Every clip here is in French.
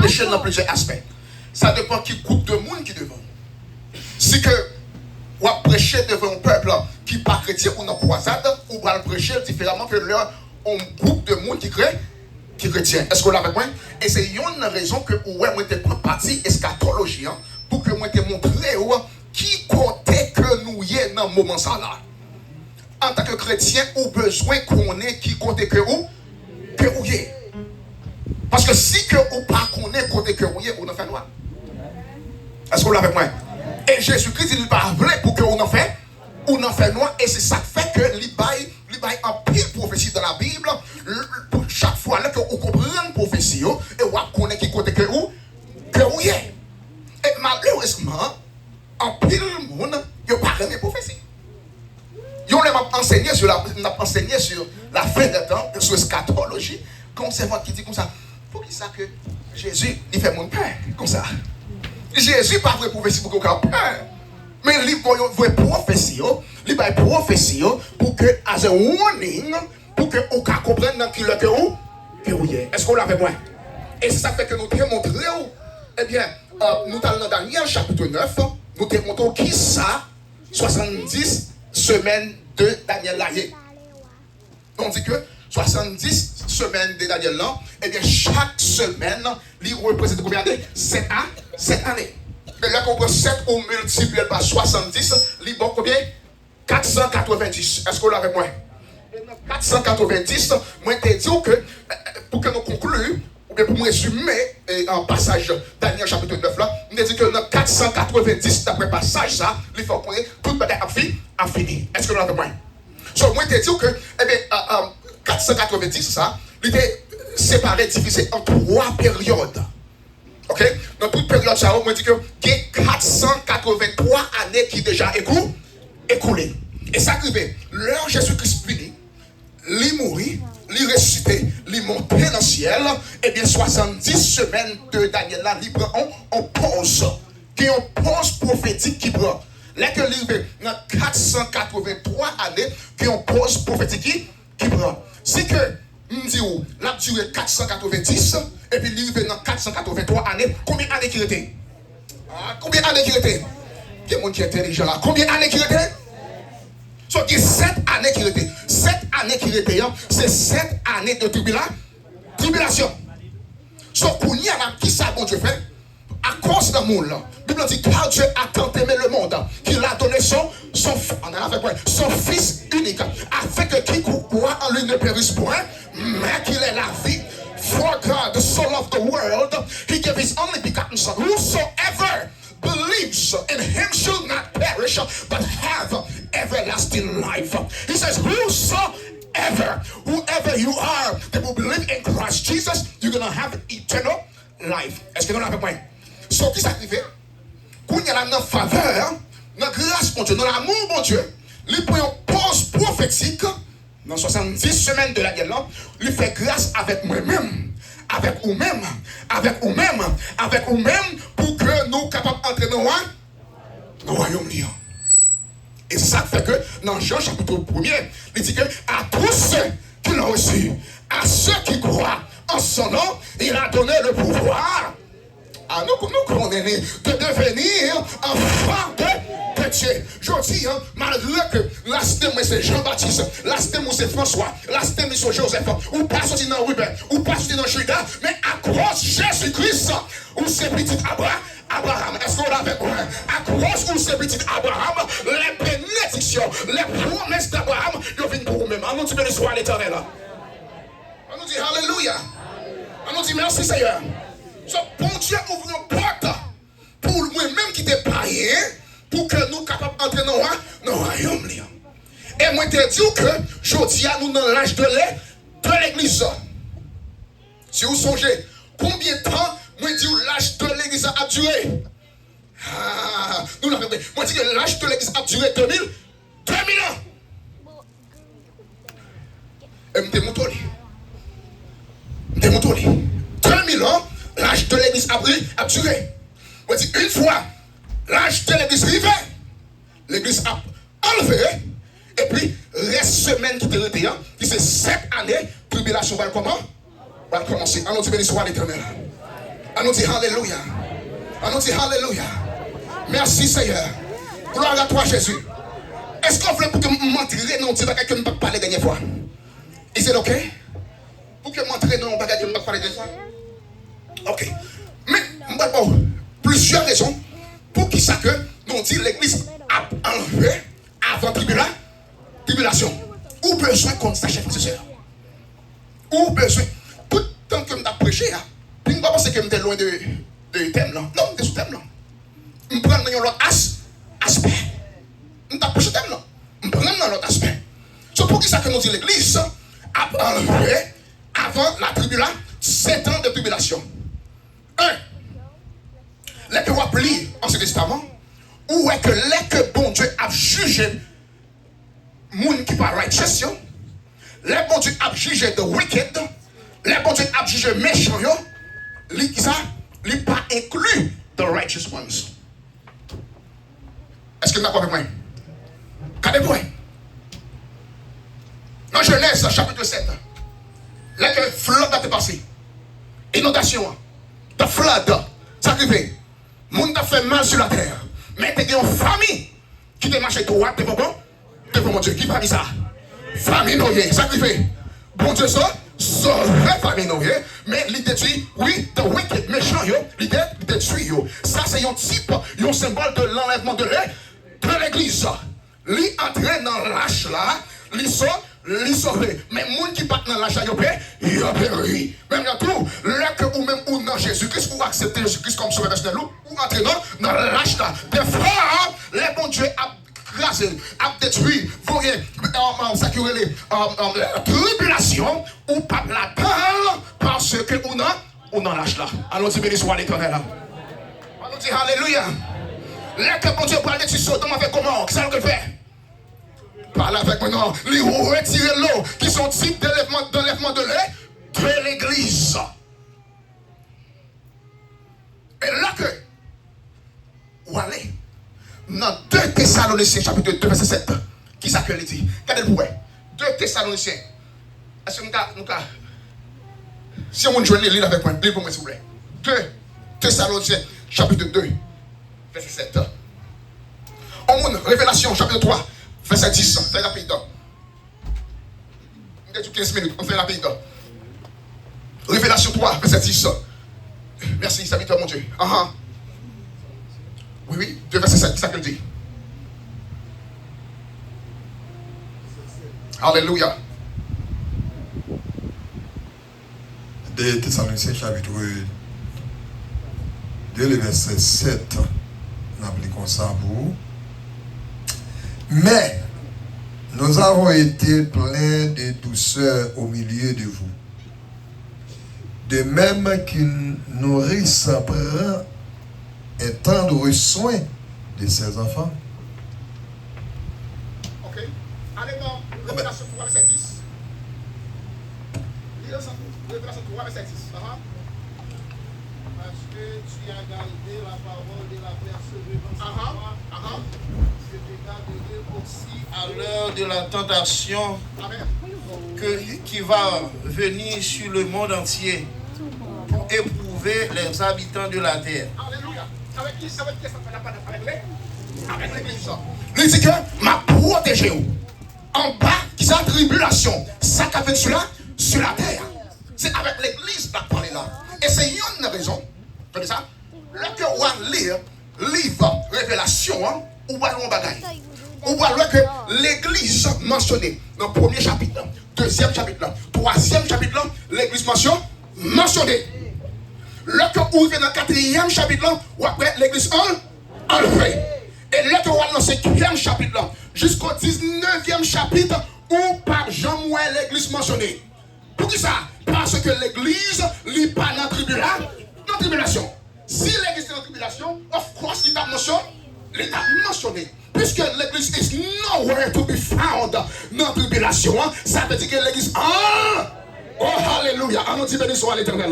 prêcher dans plusieurs aspects. Ça dépend qui groupe de monde qui devant. Si que ou à prêcher devant un peuple qui n'est pas chrétien ou non croisade, ou va le prêcher différemment que leur un groupe de monde qui chrétien. Est-ce que vous l'avez avec moi? Et c'est une raison que moi je prends partie eschatologie pour que moi te montre qui comptait que nous y est dans le moment ça là. En tant que chrétien, ou besoin qu'on ait qui comptait que vous y est. Parce que si que ou pas qu'on ait compté que vous y est, on en fait noir. Est-ce que vous l'avez avec moi? Et Jésus-Christ, il pas voulu pour que on en fait noir. Et c'est ça qui fait que l'Ibaï en pile prophétie dans la Bible. Pour chaque fois là que vous comprenez une prophétie, et vous connaissez qui compte que vous y est. Et malheureusement, en pile monde, il n'y a pas de prophétie. Ils ont enseigné sur la fin des temps, sur eschatologie, conservateur qui dit comme ça. Pour qui ça que Jésus, il fait mon peur, comme ça. Jésus n'est pas vrai prophétie pour qu'on ait peur. Mais il voit une prophétie, il va prophétie pour que, as a warning, pour que on comprenne dans qui le que vous y est. Est-ce qu'on l'avait moins? Et ça fait que nous devons montrer, eh bien, nous allons dans Daniel chapitre 9, nous devons montrer qui ça, 70 semaines de Daniel là. On dit que 70 semaines de Daniel là, eh bien, chaque semaine, il représente combien d'années? 7 années. Et là, qu'on prend 7 ou multiplié par 70, il bon combien? 490. Est-ce qu'on l'a avec moi? 490, moi, je te dis que, pour que nous concluons, ou bien pour me résumer, en passage Daniel chapitre 9 là, je dis que dans 490, d'après passage, ça, il faut qu'on ait toute bataille a fini. Est-ce que nous l'avons avec moi? So, moi, je te dis que, eh bien, 490, ça, il était séparé, divisé en 3 périodes. Ok? Dans toute période, ça, on dit que il y a 483 années qui déjà écoulées. Et ça arrive, l'heure Jésus-Christ fini, il mourit, il ressuscité, il monté dans le ciel, et bien 70 semaines de Daniel là, il prend en pause. Qui est en pause prophétique qui prend. Là que il dans 483 années, qui est en pause prophétique qui prend. C'est que, on dit où, la durée 490, et puis il est dans 483 années, combien d'années qu'il était? Combien d'années qu'il était? Il y a des gens qui est intelligent là. Combien d'années qu'il était? So, il y a 7 années qu'il était. 7 années qu'il était, c'est 7 années de tribulation. So, pour nous, qui ça bon Dieu fait? À cause de monde, la Bible dit car Dieu a tant aimé le monde qu'il a donné son fils unique, afin que qui croit en lui ne périsse point, mais qu'il ait la vie. For God, the soul of the world, he gave his only begotten son. Whosoever believes in him shall not perish, but have everlasting life. He says, whoever you are that will believe in Christ Jesus, you're going to have eternal life. Est-ce que nous l'avons compris? So, qui s'arrive? Quand il y a la faveur, la grâce mon Dieu, dans l'amour mon Dieu, il prend une pause prophétique dans 70 semaines de la guerre là, il fait grâce avec moi-même, avec vous-même, pour que nous capables d'entrer dans le royaume. Et c'est ça qui fait que dans Jean chapitre 1er, il dit que à tous ceux qui l'ont reçu, à ceux qui croient en son nom, il a donné le pouvoir à nous condamner de devenir enfants de Dieu. Je dis, malgré que l'astem c'est Jean-Baptiste, l'astem c'est François, l'astem c'est Joseph, ou pas sorti dans Ruben, ou pas sorti dans Judas, mais à cause de Jésus-Christ, ou c'est petit Abraham. Est-ce qu'on l'a fait? À cause de ce petit Abraham, les bénédictions, les promesses d'Abraham, ils viennent pour nous-mêmes. On nous dit béni soit l'Éternel. On nous dit Alléluia. On nous dit merci Seigneur. So, bon Dieu ouvre une porte pour moi-même qui t'ai païen, pour que nous capables d'entrer dans le royaume. Et moi, je te dis que je dis à nous dans l'âge de l'église. Si vous songez, combien de temps, moi, je dis l'âge de l'église a duré? Nous l'avons dit. Moi, je dis que l'âge de l'église a duré 2000 ans. Et je me montre. 2000 ans. L'âge de l'église a duré. On dit une fois, l'âge de l'église arrivé, l'église a enlevé, et puis, reste semaine qui te retient, qui c'est 7 années, tribulation va commencer. Alors, tu bénis soit l'Éternel. On nous dit Alléluia. On nous dit Alléluia. Merci Seigneur. Gloire à toi Jésus. Est-ce qu'on veut pour que m'entrer dans un bagage que je ne peux pas parler la dernière fois? Is it okay? Pour que m'entrer dans un bagage que je ne peux pas parler la dernière fois? Ok. Mais, plusieurs raisons pour qui ça que nous dit l'église a enlevé avant tribulation. Ou besoin qu'on sache, frères et sœurs. Ou besoin. Tout le temps que je m'ai prêché, je ne pense pas que je suis loin de thème là. Non, de ce thème là. Je prends dans l'autre aspect. Je n'ai pas prêché thème là. Je prends dans l'autre aspect. C'est pour qui ça que nous dit l'église a enlevé avant la tribulation, 7 ans de tribulation. 1. Les que vous lire en ce testament, ou est que les que bon Dieu a jugé moun qui pas righteous, les bon Dieu a jugé de wicked, les bon Dieu a jugé méchant, li qui ça, li pas inclus the righteous ones. Est-ce que vous avez compris? Qu'est-ce point? Dans Genèse chapitre 7, là que flood a passé, inondation, the flood, ça arrive. Moun t'a fait mal sur la terre. Mais t'es une famille qui te marche droit devant mon Dieu. Qui famille ça? Famille noyée. Sacrifié. Bon Dieu ça, sauve famille noyée. Mais il détruit, oui, the wicked, méchant, il détruit. Ça c'est un type, un symbole de l'enlèvement de l'église. Li entraîne dans l'âge là, li sauvé. Mais moun qui bat dans l'âge là, il a péri. Même dans tout, là que ou même ou dans Jésus-Christ, ou accepter Jésus-Christ comme sauveur personnel, ou entrer dans l'âge là. Des fois, les bons dieux a crasé, a détruit, vous voyez, ça qui est la tribulation, ou pas la peur, parce que ou dans l'âge là. Allons dire béni soit l'éternel là. Allons dire alléluia. Là que bon Dieu parle de Sodome avec comment? Qu'est-ce qu'il fait? Parle avec moi, non. Lui retirer l'eau qui sont types d'enlèvement de l'église. Et là que, où aller? Dans 2 Thessaloniciens, chapitre 2, verset 7, qui ça que il dit? Regardez le pouvoir. 2 Thessaloniciens. Est-ce que nous si on joue lire avec moi, lisez pour moi s'il vous plaît. 2 Thessaloniciens, chapitre 2, verset 7. On monte, Révélation, chapitre 3. Verset 10, fais rapide. On a 15 minutes, on fait rapide. Révélation 3, verset 10. Merci, serviteur mon Dieu. Oui, 2 verset 7, qui ça que dit? Alléluia. 2 Thessaloniciens, chapitre 2, le verset 7. On applique comme ça pour. Mais nous avons été pleins de douceur au milieu de vous. De même qu'une nourrice prend un tendre soin de ses enfants. Ok. Allez dans Révélation 3, verset 10. Révélation 3, verset 10. Parce que tu as gardé la parole de la persévérance. Je te garderai aussi à l'heure de la tentation qui va venir sur le monde entier pour éprouver les habitants de la terre. Alléluia. Avec qui ça fait avec l'église. Il dit que m'a protégé en bas qui sa tribulation, ça qu'a fait sur la terre. C'est avec l'église qu'on parle là. Et c'est une raison. Vous voyez ça? Là que on lire livre Révélation, ou va un bagaille. On voit que l'église mentionnée dans le premier chapitre, deuxième chapitre, troisième chapitre, l'église mentionnée. Là que vous dans le quatrième chapitre, ou après l'église enlevée. Et là que vous dans le cinquième chapitre, jusqu'au 19e chapitre, où par Jean-Moué l'église mentionnée. Pour qui ça? Parce que l'église n'est pas dans la tribulation. Si l'église est dans la tribulation, of course, l'État mentionné. Puisque l'église is nowhere to be found dans la tribulation, ça veut dire que l'église. Oh, alléluia. On nous dit béni soit l'éternel.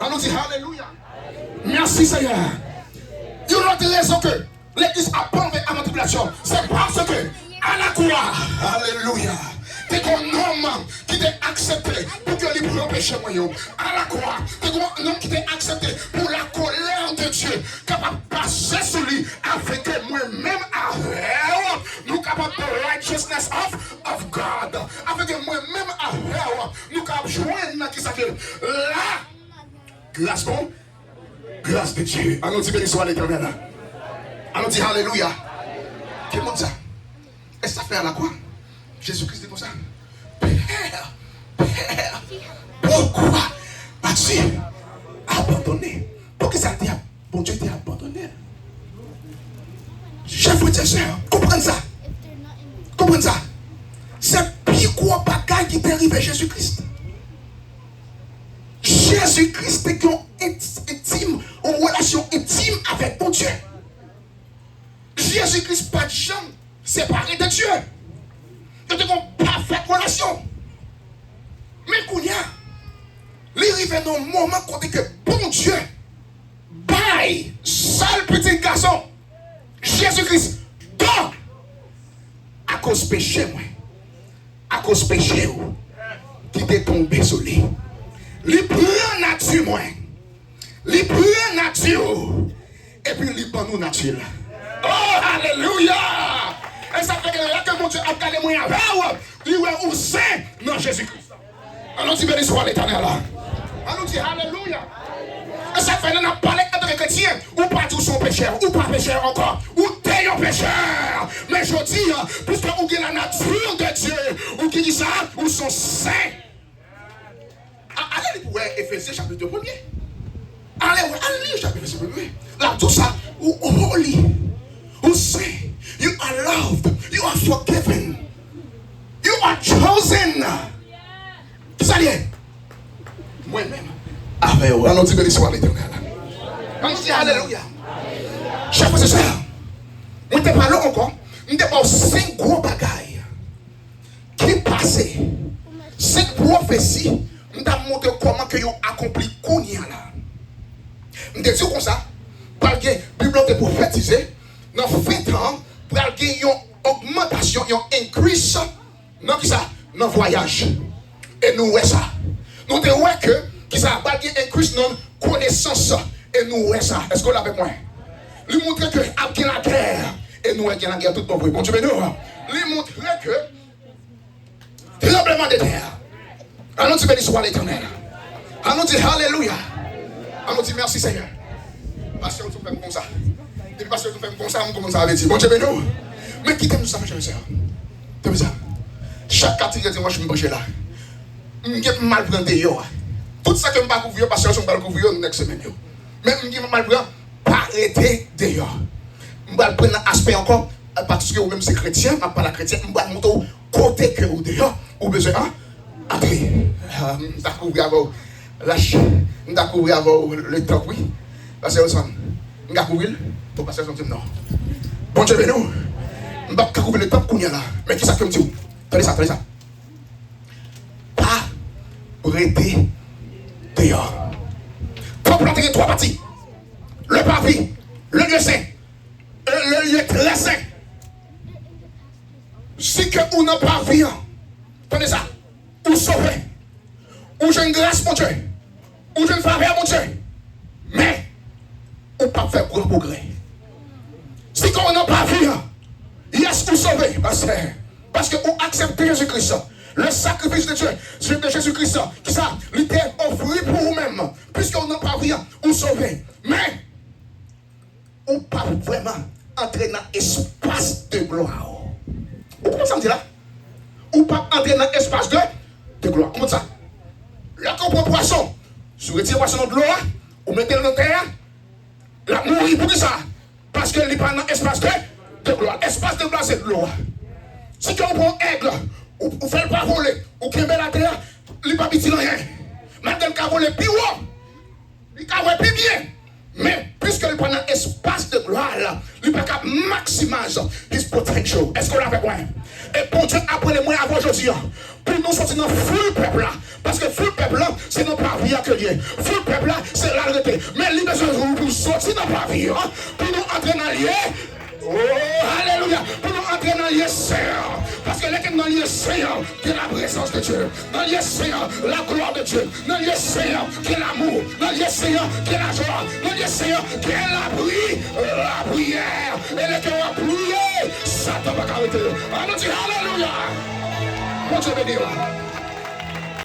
On nous dit alléluia. Merci Seigneur. Il y a une autre raison que l'église a pas enlevé à la tribulation. C'est parce que, à la croix, alléluia. C'est un homme qui t'a accepté pour que les prend péché. À la croix, c'est un homme qui t'a accepté pour grâce, bon? Grâce de Dieu. Allons dire béni soit l'Éternel. Allons dire Alléluia. Quel monde ça? Est-ce que ça fait à la croix? Jésus-Christ dit comme ça. Père, pourquoi as-tu abandonné? Pourquoi ça t'a bon Dieu t'a abandonné? Chef frères et sœurs, comprenez ça. Comprenez ça. C'est pire gros bagaille qui t'est arrivé à Jésus-Christ. Jésus-Christ est intime, en relation intime avec ton Dieu. Jésus-Christ pas de jambe séparé de Dieu. Ils ont une parfaite relation. Mais qu'on y a, il arrive dans un moment où que bon Dieu, bye, seul petit garçon, Jésus-Christ, dort à cause péché, moi. À cause péché, qui t'est tombé sur lui. Il prend nature, moi. Il prend nature. Et puis il prend nous nature. Oh, alléluia! Et ça fait que mon Dieu a gardé moi avec vous. Il est où c'est? Non, Jésus-Christ. Allons dire béni soit l'Éternel là. Allons dire alléluia. Et ça fait que nous parlons entre chrétiens. Ou pas tous sont pécheurs, ou pas pécheurs encore. Ou t'es un pécheur. Mais je dis, puisque vous avez la nature de Dieu, ou qui dit ça, ou sont saints. Allez pour Éphésiens chapitre 1er. Allez, chapitre 1er. Là, tout ça, ou holy, ou saint. You are loved. You are forgiven. You are chosen. Qui ça dit? Moi-même. Avec vous. Allons dire béni soit l'Éternel. Allons dire alléluia. Chers frères et sœurs, nous te parlons encore. Nous te parlons 5 gros bagailles qui passaient. 5 prophéties. Nous te montré comment que vous accompli Kounia là. Nous te dit comme ça. Parce que la Bible est prophétisée. Dans 20 ans. Pour gagner une augmentation, une increase dans le voyage. Et nous voyons ça. Nous voyons que ça va gagner une increase dans la connaissance. Et nous voyons ça. Est-ce que vous l'avez avec moi? Lui montre que après la guerre, et nous voyons la guerre tout bon. Bon Dieu, mais nous, lui montre que tremblement de terre. Allons dire béni soit l'Éternel. Allons dire alléluia. Allons dire merci Seigneur. Parce que nous faisons comme ça. Et parce que nous faisons comme ça, nous commençons à dire, bon Dieu, mais nous, mais qui t'aime nous ça, mes chers? T'aimes ça? Chaque catégorie dit, moi je me branche là. Je suis mal prendre dehors. Tout ça que je ne peux pas couvrir, parce que je ne peux pas couvrir dans next semaine. Mais je suis mal prendre, pas arrêter dehors. Je vais prendre un aspect encore, parce que vous-même c'est chrétien, je ne pas la chrétien, je vais monter côté que vous dehors, ou besoin d'entrer. Je vais couvrir avant lâche, je vais couvrir avant le temps, oui. Parce que je vais couvrir. Pour passer son temps, non. Bon Dieu, mais nous, je ne vais pas couvrir le temps qu'on y a là. Mais qui ça fait me dit? Tenez ça, tenez ça. Pas arrêter dehors. Pour planter 3 parties. Le parvis, le lieu saint, le lieu très saint. Si que vous n'avez pas vu, tenez ça. Ou sauver. Ou j'ai une grâce, mon Dieu. Ou j'ai une faveur, mon Dieu. Mais, ou pas faire grand progrès. Si on n'a pas vu, yes, vous sauvez. Parce que vous acceptez Jésus-Christ. Le sacrifice de Dieu, c'est de Jésus-Christ. Qui ça, il était offert pour vous-même. Puisqu'on n'a pas vu, vous sauvez. Mais, on ne peut pas vraiment entrer dans l'espace de gloire. Vous comprenez ça me dit là? On ne peut pas entrer dans l'espace de gloire. Comment ça? Là, qu'on prend poisson, si vous retirez le poisson de gloire, vous mettez le dans la terre, la mourir pour ça. Parce que n'est pas dans l'espace de gloire. L'espace de gloire, c'est de gloire. Si on prend aigle, ou fait le pas voler, ou crème la terre, il n'est pas petit rien. Maintenant, il a volé plus haut, il a volé plus bien. Mais puisque il prend dans l'espace de gloire, il ne peut pas maximiser his potential. Est-ce qu'on l'a fait quoi? Et pour Dieu, après les mois avant aujourd'hui, pour nous sortir dans le full peuple là. Parce que full peuple là, c'est notre pavillon que Dieu. Full peuple là, c'est la réalité. Mais il besoin de nous sortir dans le pavillon, pour nous entrer dans lieu. Oh, alléluia. Pour nous entrer dans le lieu Seigneur. Parce que dans le lieu Seigneur, qui est la présence de Dieu. Dans le lieu Seigneur, la gloire de Dieu. Dans le lieu Seigneur, qui est l'amour. Dans le lieu Seigneur, qui est la joie. Dans le lieu Seigneur, qui est la prière. Et le cœur a prié. Satan va arrêter. Allons dire alléluia. Mon Dieu béni.